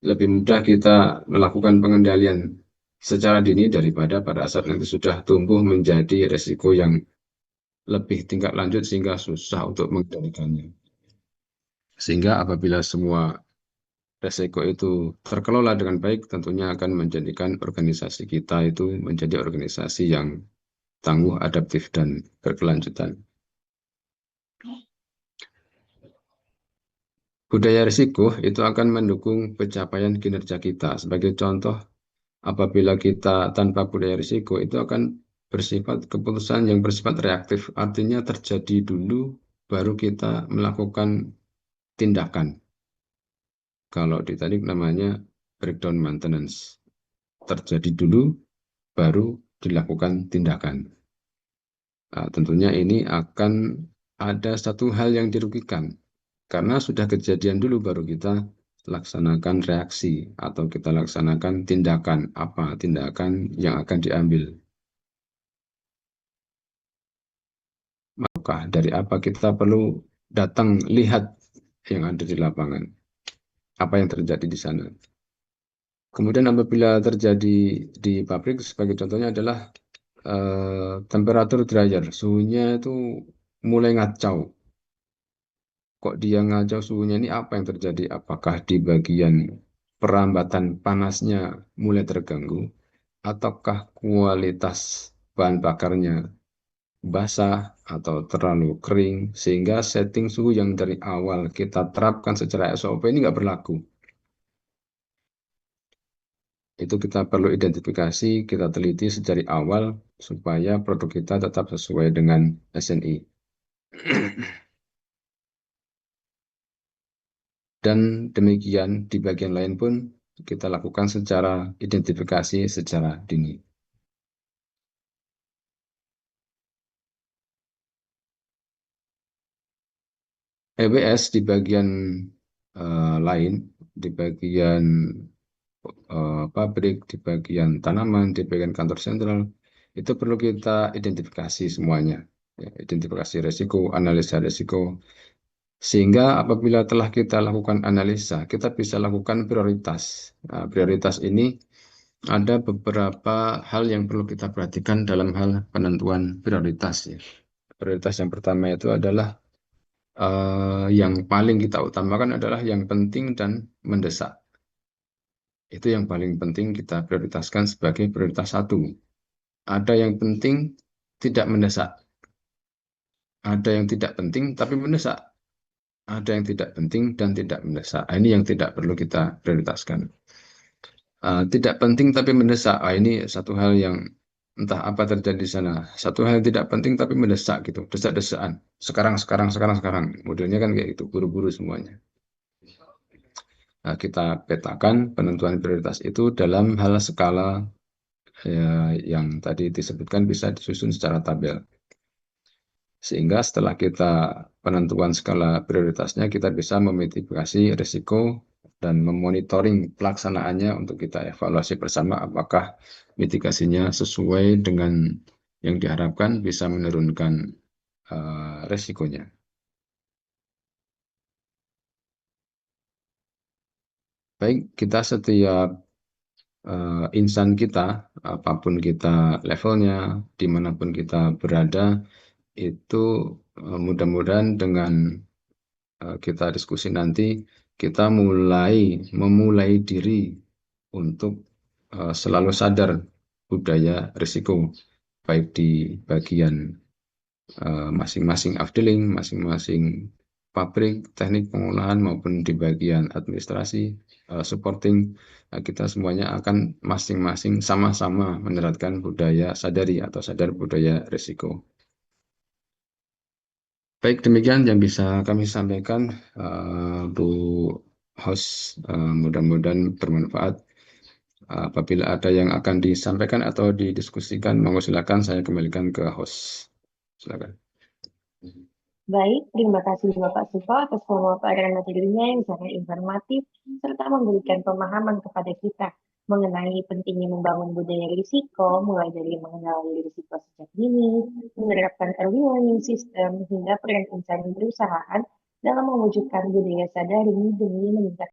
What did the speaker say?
lebih mudah kita melakukan pengendalian secara dini daripada pada saat nanti sudah tumbuh menjadi resiko yang lebih tingkat lanjut sehingga susah untuk mengendalikannya. Sehingga apabila semua resiko itu terkelola dengan baik, tentunya akan menjadikan organisasi kita itu menjadi organisasi yang tangguh, adaptif, dan berkelanjutan. Budaya risiko itu akan mendukung pencapaian kinerja kita. Sebagai contoh, apabila kita tanpa budaya risiko, itu akan bersifat keputusan yang bersifat reaktif. Artinya terjadi dulu, baru kita melakukan tindakan. Kalau di teknik namanya breakdown maintenance. Terjadi dulu, baru dilakukan tindakan. Nah, tentunya ini akan ada satu hal yang dirugikan. Karena sudah kejadian dulu baru kita laksanakan reaksi atau kita laksanakan tindakan. Apa tindakan yang akan diambil? Maka dari apa kita perlu datang lihat yang ada di lapangan. Apa yang terjadi di sana. Kemudian apabila terjadi di pabrik, sebagai contohnya adalah temperatur dryer, suhunya itu mulai ngacau. Kok dia ngacau suhunya ini apa yang terjadi? Apakah di bagian perambatan panasnya mulai terganggu? Ataukah kualitas bahan bakarnya basah atau terlalu kering? Sehingga setting suhu yang dari awal kita terapkan secara SOP ini nggak berlaku. Itu kita perlu identifikasi, kita teliti sejak awal supaya produk kita tetap sesuai dengan SNI. Dan demikian di bagian lain pun kita lakukan secara identifikasi secara dini. EBS di bagian lain, di bagian pabrik, di bagian tanaman, di bagian kantor sentral, itu perlu kita identifikasi semuanya. Ya, identifikasi resiko, analisa resiko, sehingga apabila telah kita lakukan analisa, kita bisa lakukan prioritas. Nah, prioritas ini ada beberapa hal yang perlu kita perhatikan dalam hal penentuan prioritas. Ya. Prioritas yang pertama itu adalah yang paling kita utamakan adalah yang penting dan mendesak. Itu yang paling penting kita prioritaskan sebagai prioritas satu. Ada yang penting tidak mendesak. Ada yang tidak penting tapi mendesak. Ada yang tidak penting dan tidak mendesak. Ini yang tidak perlu kita prioritaskan. Tidak penting tapi mendesak. Ini satu hal yang entah apa terjadi di sana. Satu hal yang tidak penting tapi mendesak gitu. Desak-desaan. Sekarang, sekarang, sekarang, sekarang. Modelnya kan kayak gitu. Buru-buru semuanya. Nah, kita petakan penentuan prioritas itu dalam hal skala yang tadi disebutkan bisa disusun secara tabel. Sehingga setelah kita penentuan skala prioritasnya, kita bisa memitigasi risiko dan memonitoring pelaksanaannya untuk kita evaluasi bersama apakah mitigasinya sesuai dengan yang diharapkan bisa menurunkan risikonya. Baik, kita setiap insan kita, apapun kita levelnya, dimanapun kita berada, itu mudah-mudahan dengan kita diskusi nanti, kita memulai diri untuk selalu sadar budaya risiko, baik di bagian masing-masing afdeling, masing-masing pabrik, teknik pengolahan maupun di bagian administrasi, supporting, kita semuanya akan masing-masing sama-sama menerapkan budaya sadari atau sadar budaya risiko. Baik, demikian yang bisa kami sampaikan, Bu Host. Mudah-mudahan bermanfaat. Apabila ada yang akan disampaikan atau didiskusikan, monggo silakan saya kembalikan ke host. Silakan. Baik, terima kasih Bapak Suko atas pemaparan materinya yang sangat informatif serta memberikan pemahaman kepada kita mengenai pentingnya membangun budaya risiko, mulai dari mengenali risiko sejak dini, menerapkan early warning system, hingga peran insan perusahaan dalam mewujudkan budaya sadari demi meningkatkan